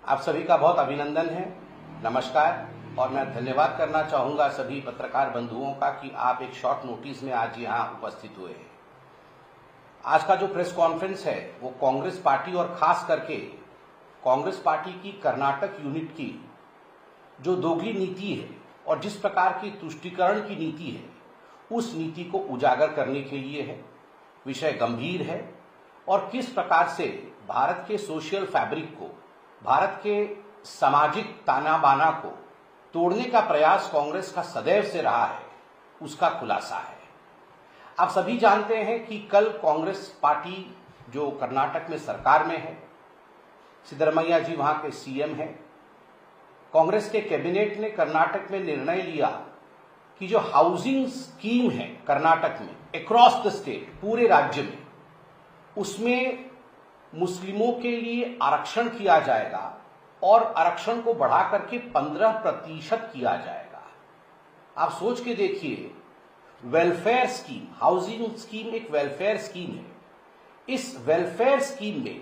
आप सभी का बहुत अभिनंदन है, नमस्कार। और मैं धन्यवाद करना चाहूंगा सभी पत्रकार बंधुओं का कि आप एक शॉर्ट नोटिस में आज यहाँ उपस्थित हुए हैं। आज का जो प्रेस कॉन्फ्रेंस है वो कांग्रेस पार्टी और खास करके कांग्रेस पार्टी की कर्नाटक यूनिट की जो दोगली नीति है और जिस प्रकार की तुष्टीकरण की नीति है उस नीति को उजागर करने के लिए है। विषय गंभीर है और किस प्रकार से भारत के सोशल फैब्रिक को, भारत के सामाजिक ताना बाना को तोड़ने का प्रयास कांग्रेस का सदैव से रहा है, उसका खुलासा है। आप सभी जानते हैं कि कल कांग्रेस पार्टी जो कर्नाटक में सरकार में है, सिद्धरमैया जी वहां के सीएम हैं, कांग्रेस के कैबिनेट ने कर्नाटक में निर्णय लिया कि जो हाउसिंग स्कीम है कर्नाटक में अक्रॉस द स्टेट, पूरे राज्य में, उसमें मुस्लिमों के लिए आरक्षण किया जाएगा और आरक्षण को बढ़ा करके 15% किया जाएगा। आप सोच के देखिए, वेलफेयर स्कीम, हाउसिंग स्कीम एक वेलफेयर स्कीम है। इस वेलफेयर स्कीम में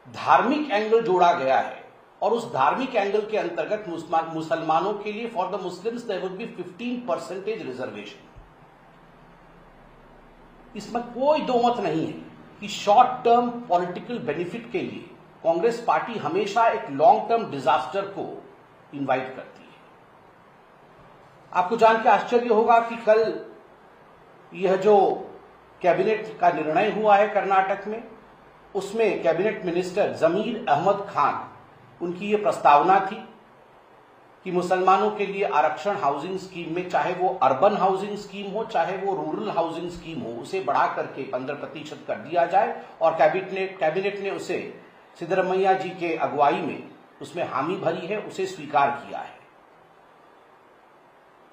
धार्मिक एंगल जोड़ा गया है और उस धार्मिक एंगल के अंतर्गत मुसलमानों के लिए for the Muslims there would be 15% reservation. इसमें कोई दो मत नहीं है कि शॉर्ट टर्म पॉलिटिकल बेनिफिट के लिए कांग्रेस पार्टी हमेशा एक लॉन्ग टर्म डिजास्टर को इनवाइट करती है। आपको जान के आश्चर्य होगा कि कल यह जो कैबिनेट का निर्णय हुआ है कर्नाटक में, उसमें कैबिनेट मिनिस्टर जमीर अहमद खान, उनकी यह प्रस्तावना थी कि मुसलमानों के लिए आरक्षण हाउसिंग स्कीम में, चाहे वो अर्बन हाउसिंग स्कीम हो चाहे वो रूरल हाउसिंग स्कीम हो, उसे बढ़ा करके 15% कर दिया जाए। और कैबिनेट ने उसे सिद्धरमैया जी के अगुवाई में उसमें हामी भरी है, उसे स्वीकार किया है।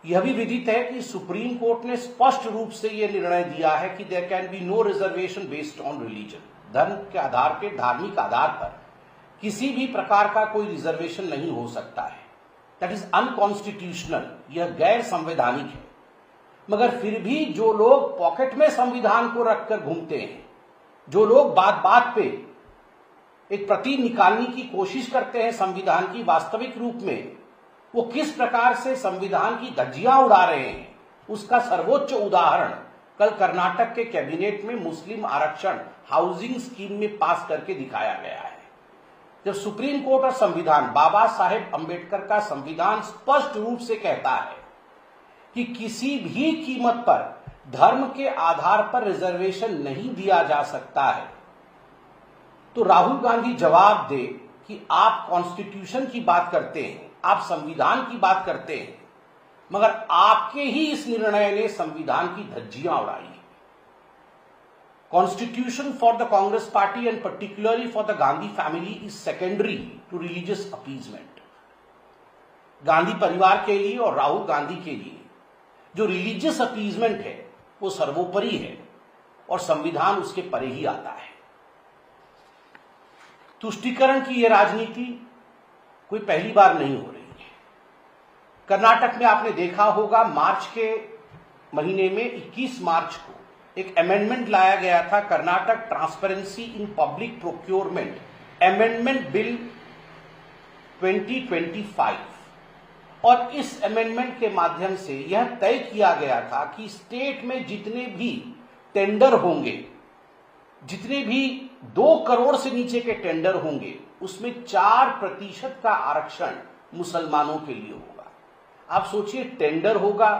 यह भी विदित है कि सुप्रीम कोर्ट ने स्पष्ट रूप से यह निर्णय दिया है कि there can be no reservation based on religion. धर्म के आधार पर, धार्मिक आधार पर किसी भी प्रकार का कोई रिजर्वेशन नहीं हो सकता है। दैट इज अनकॉन्स्टिट्यूशनल, यह गैर संवैधानिक है। मगर फिर भी जो लोग पॉकेट में संविधान को रखकर घूमते हैं, जो लोग बात बात पे एक प्रति निकालने की कोशिश करते हैं संविधान की, वास्तविक रूप में वो किस प्रकार से संविधान की धज्जियां उड़ा रहे हैं, उसका सर्वोच्च उदाहरण कल कर्नाटक के कैबिनेट में मुस्लिम आरक्षण हाउसिंग स्कीम में पास करके दिखाया गया है। जब सुप्रीम कोर्ट और संविधान, बाबा साहेब अंबेडकर का संविधान स्पष्ट रूप से कहता है कि किसी भी कीमत पर धर्म के आधार पर रिजर्वेशन नहीं दिया जा सकता है, तो राहुल गांधी जवाब दे कि आप कॉन्स्टिट्यूशन की बात करते हैं, आप संविधान की बात करते हैं, मगर आपके ही इस निर्णय ने संविधान की धज्जियां उड़ाई है। Constitution for the Congress party and particularly for the Gandhi family is secondary to religious appeasement. Gandhi परिवार के लिए और राहुल गांधी के लिए जो रिलीजियस अपीजमेंट है वो सर्वोपरि है और संविधान उसके परे ही आता है। तुष्टीकरण की यह राजनीति कोई पहली बार नहीं हो रही है। कर्नाटक में आपने देखा होगा, मार्च के महीने में 21 मार्च को एक अमेंडमेंट लाया गया था, Karnataka transparency in public procurement amendment bill 2025। और इस अमेंडमेंट के माध्यम से यह तय किया गया था कि स्टेट में जितने भी टेंडर होंगे, जितने भी 2 करोड़ से नीचे के टेंडर होंगे, उसमें 4% का आरक्षण मुसलमानों के लिए होगा। आप सोचिए, टेंडर होगा,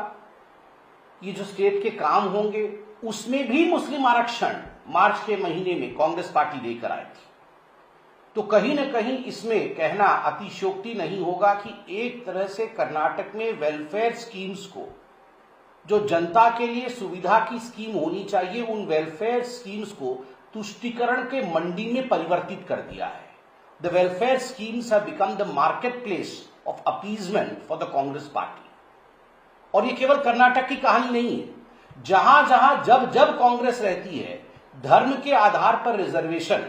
ये जो स्टेट के काम होंगे, उसमें भी मुस्लिम आरक्षण मार्च के महीने में कांग्रेस पार्टी लेकर आई थी। तो कहीं ना कहीं इसमें कहना अतिशयोक्ति नहीं होगा कि एक तरह से कर्नाटक में वेलफेयर स्कीम्स को, जो जनता के लिए सुविधा की स्कीम होनी चाहिए, उन वेलफेयर स्कीम्स को तुष्टीकरण के मंडी में परिवर्तित कर दिया है। The welfare schemes have become the market place of appeasement for the Congress party. और ये केवल कर्नाटक की कहानी नहीं है। जहां जहां जब जब कांग्रेस रहती है, धर्म के आधार पर रिजर्वेशन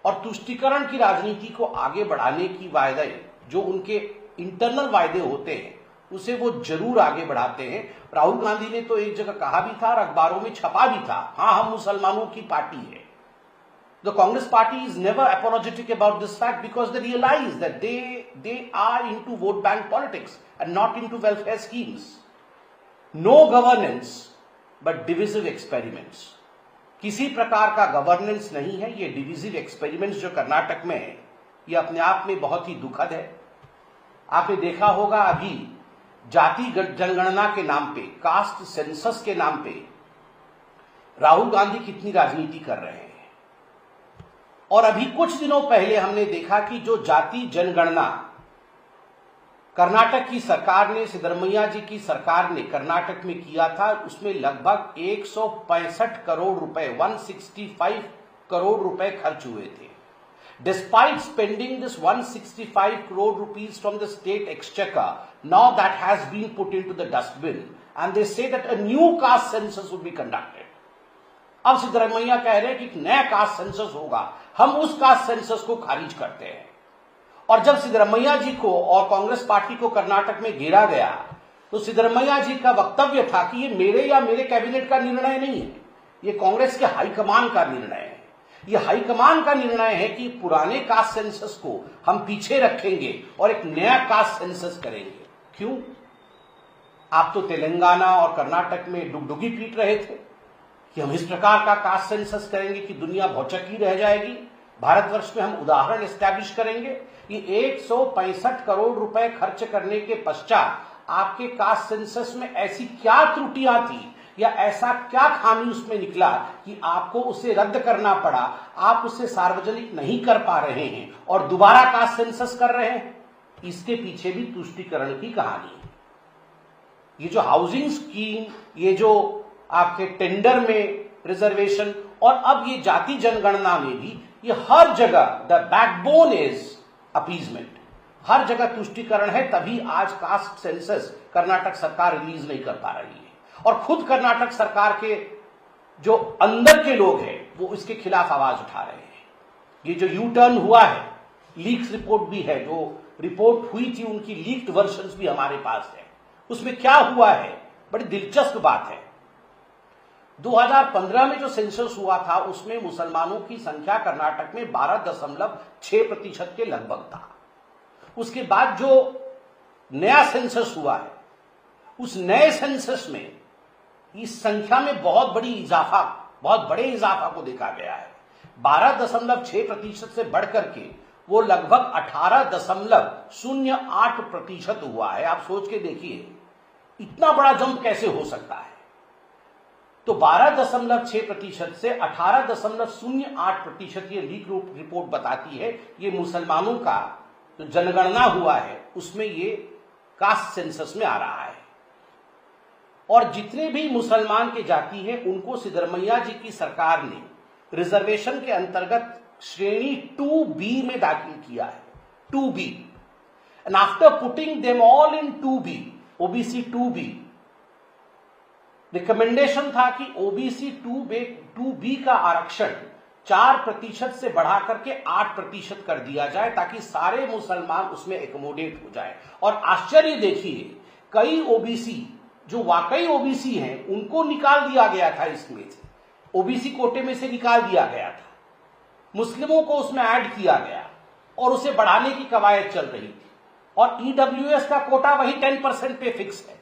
और तुष्टीकरण की राजनीति को आगे बढ़ाने की वायदे, जो उनके इंटरनल वायदे होते हैं, उसे वो जरूर आगे बढ़ाते हैं। राहुल गांधी ने तो एक जगह कहा भी था और अखबारों में छपा भी था, हाँ हम मुसलमानों की पार्टी है। The Congress party is never apologetic about this fact because they realize that they are into vote bank politics and not into welfare schemes. No governance but divisive experiments. किसी प्रकार का गवर्नेंस नहीं है, ये divisive experiments जो कर्नाटक में है ये अपने आप में बहुत ही दुखद है। आपने देखा होगा अभी जाति जनगणना के नाम पे, कास्ट सेंसस के नाम पे राहुल गांधी कितनी राजनीति कर रहे हैं। और अभी कुछ दिनों पहले हमने देखा कि जो जाति जनगणना कर्नाटक की सरकार ने, सिद्धरमैया जी की सरकार ने कर्नाटक में किया था, उसमें लगभग 165 करोड़ रुपए, 165 करोड़ रुपए खर्च हुए थे। Despite spending this 165 crore rupees from the state exchequer, now that has been put into the dustbin and they say that a new caste census would be conducted. अब सिद्धरमैया कह रहे हैं कि एक नया कास्ट सेंसस होगा, हम उस कास्ट सेंसस को खारिज करते हैं। और जब सिद्धरमैया जी को और कांग्रेस पार्टी को कर्नाटक में घेरा गया तो सिद्धरमैया जी का वक्तव्य था कि ये मेरे या मेरे कैबिनेट का निर्णय नहीं है, ये कांग्रेस के हाईकमान का निर्णय है। ये हाईकमान का निर्णय है कि पुराने कास्ट सेंसस को हम पीछे रखेंगे और एक नया कास्ट सेंसस करेंगे। क्यों? आप तो तेलंगाना और कर्नाटक में डुगडुगी पीट रहे थे कि हम इस प्रकार का कास्ट सेंसस करेंगे कि दुनिया भौचक्की रह जाएगी, भारतवर्ष में हम उदाहरण एस्टैब्लिश करेंगे। ये 165 करोड़ रुपए खर्च करने के पश्चात आपके कास्ट सेंसस में ऐसी क्या त्रुटियां थी या ऐसा क्या खामी उसमें निकला कि आपको उसे रद्द करना पड़ा, आप उसे सार्वजनिक नहीं कर पा रहे हैं और दोबारा कास्ट सेंसस कर रहे हैं। इसके पीछे भी तुष्टीकरण की कहानी है। ये जो हाउसिंग स्कीम, ये जो आपके टेंडर में रिजर्वेशन और अब ये जाति जनगणना में भी, ये हर जगह द बैकबोन इज अपीजमेंट, हर जगह तुष्टीकरण है। तभी आज कास्ट सेंसस कर्नाटक सरकार रिलीज नहीं कर पा रही है और खुद कर्नाटक सरकार के जो अंदर के लोग हैं वो इसके खिलाफ आवाज उठा रहे हैं। ये जो यू टर्न हुआ है, लीक्स रिपोर्ट भी है, जो रिपोर्ट हुई थी उनकी लीक्ड वर्जन्स भी हमारे पास है। उसमें क्या हुआ है, बड़ी दिलचस्प बात है। 2015 में जो सेंसस हुआ था उसमें मुसलमानों की संख्या कर्नाटक में 12.6% के लगभग था। उसके बाद जो नया सेंसस हुआ है उस नए सेंसस में इस संख्या में बहुत बड़े इजाफा को देखा गया है। 12.6% से बढ़कर के वो लगभग 18.08% हुआ है। आप सोच के देखिए इतना बड़ा जंप कैसे हो सकता है। तो 12.6% से 18.08% ये लीक रिपोर्ट बताती है ये मुसलमानों का जो जनगणना हुआ है उसमें ये कास्ट सेंसस में आ रहा है। और जितने भी मुसलमान के जाति हैं उनको सिद्धरमैया जी की सरकार ने रिजर्वेशन के अंतर्गत श्रेणी 2B में दाखिल किया है, 2B। And after putting them all in 2B, OBC 2B, recommendation था कि ओबीसी 2B का आरक्षण 4% से बढ़ा करके 8% कर दिया जाए ताकि सारे मुसलमान उसमें एकोमोडेट हो जाए। और आश्चर्य देखिए, कई ओबीसी जो वाकई ओबीसी हैं उनको निकाल दिया गया था, इसमें से ओबीसी कोटे में से निकाल दिया गया था, मुस्लिमों को उसमें ऐड किया गया और उसे बढ़ाने की कवायद चल रही थी। और ईडब्ल्यूएस का कोटा वही 10% पे फिक्स है।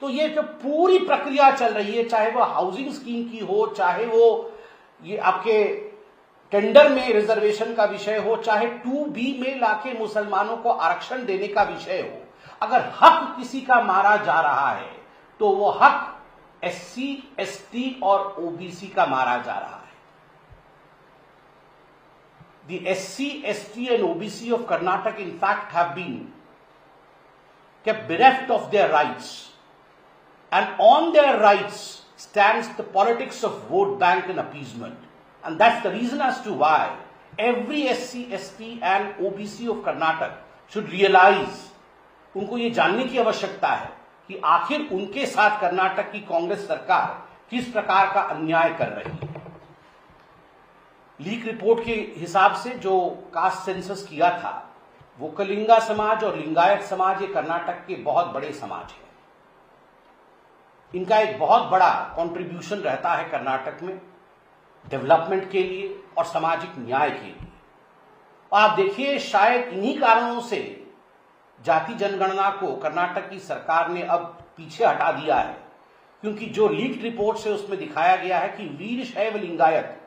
तो ये जो पूरी प्रक्रिया चल रही है, चाहे वो हाउसिंग स्कीम की हो, चाहे वो ये आपके टेंडर में रिजर्वेशन का विषय हो, चाहे 2B में लाके मुसलमानों को आरक्षण देने का विषय हो, अगर हक किसी का मारा जा रहा है तो वो हक SC, ST और OBC का मारा जा रहा है। The SC, ST and OBC of Karnataka in fact have been kept bereft of their rights, and on their rights stands the politics of vote bank and appeasement. And that's the reason as to why every SC, ST and OBC of Karnataka should realize, उनको ये जानने की आवश्यकता है कि आखिर उनके साथ कर्नाटक की कांग्रेस सरकार किस प्रकार का अन्याय कर रही है। लीक रिपोर्ट के हिसाब से जो कास्ट सेंसस किया था वो कलिंगा समाज और लिंगायत समाज, ये कर्नाटक के बहुत बड़े समाज है। इनका एक बहुत बड़ा कंट्रीब्यूशन रहता है कर्नाटक में। डेवलपमेंट के लिए और सामाजिक न्याय के लिए। और आप देखिए, शायद इन्हीं कारणों से जाति जनगणना को कर्नाटक की सरकार ने अब पीछे हटा दिया है, क्योंकि जो लीक्ड रिपोर्ट से उसमें दिखाया गया है कि वीरशैव लिंगायत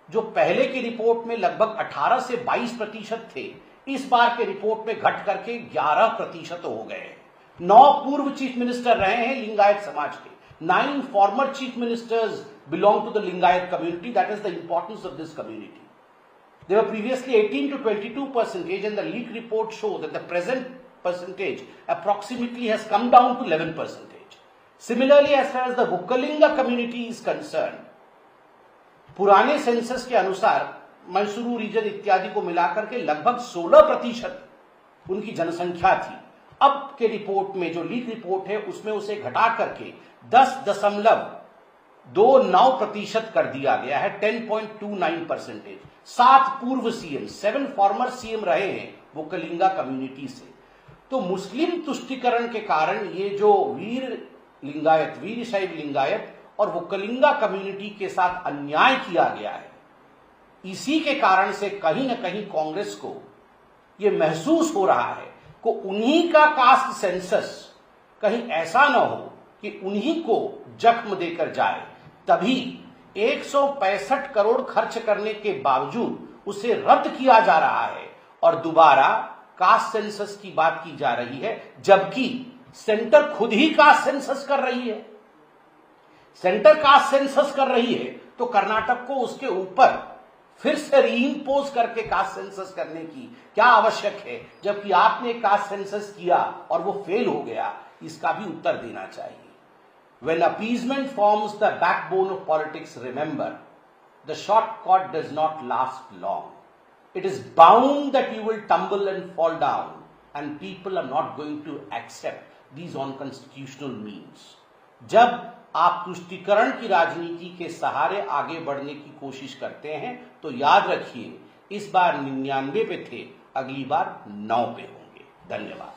जो पहले की रिपोर्ट में लगभग 18 से 22% थे, इस बार के रिपोर्ट में घट करके 11% हो गए। 9 पूर्व चीफ मिनिस्टर रहे हैं लिंगायत समाज के। 9 former chief ministers belong to the Lingayat community. That is the importance of this community. They were previously 18 to 22%, and the leak report show that the present percentage approximately has come down to 11%. Similarly, as far as the Vukkalinga community is concerned, पुराने census के अनुसार Mysuru reason इत्यादि को मिलाकर के लगभग 16% उनकी जनसंख्या थी। अब के रिपोर्ट में जो लीक रिपोर्ट है उसमें उसे घटा करके 10.29% कर दिया गया है, 10.29%। 7 पूर्व सीएम, 7 फॉर्मर सीएम रहे हैं वुक्कलिंगा कम्युनिटी से। तो मुस्लिम तुष्टिकरण के कारण ये जो वीरशैव लिंगायत और वुक्कलिंगा कम्युनिटी के साथ अन्याय किया गया है, इसी के कारण से कहीं न कहीं कांग्रेस को ये महसूस हो रहा है कि उन्हीं का कास्ट सेंसस कहीं ऐसा न हो कि उन्हीं को जख्म देकर जाए। तभी 165 करोड़ खर्च करने के बावजूद उसे रद्द किया जा रहा है और दोबारा कास्ट सेंसस की बात की जा रही है, जबकि सेंटर खुद ही कास्ट सेंसस कर रही है। सेंटर कास्ट सेंसस कर रही है तो कर्नाटक को उसके ऊपर फिर से रीइंपोज करके कास्ट सेंसस करने की क्या आवश्यक है, जबकि आपने कास्ट सेंसस किया और वो फेल हो गया। इसका भी उत्तर देना चाहिए। When appeasement forms the backbone of politics, remember, the shortcut does not last long. It is bound that you will tumble and fall down, and people are not going to accept these unconstitutional means. जब आप तुष्टीकरण की राजनीति के सहारे आगे बढ़ने की कोशिश करते हैं तो याद रखिए, इस बार 99 पे थे, अगली बार 9 पे होंगे। धन्यवाद।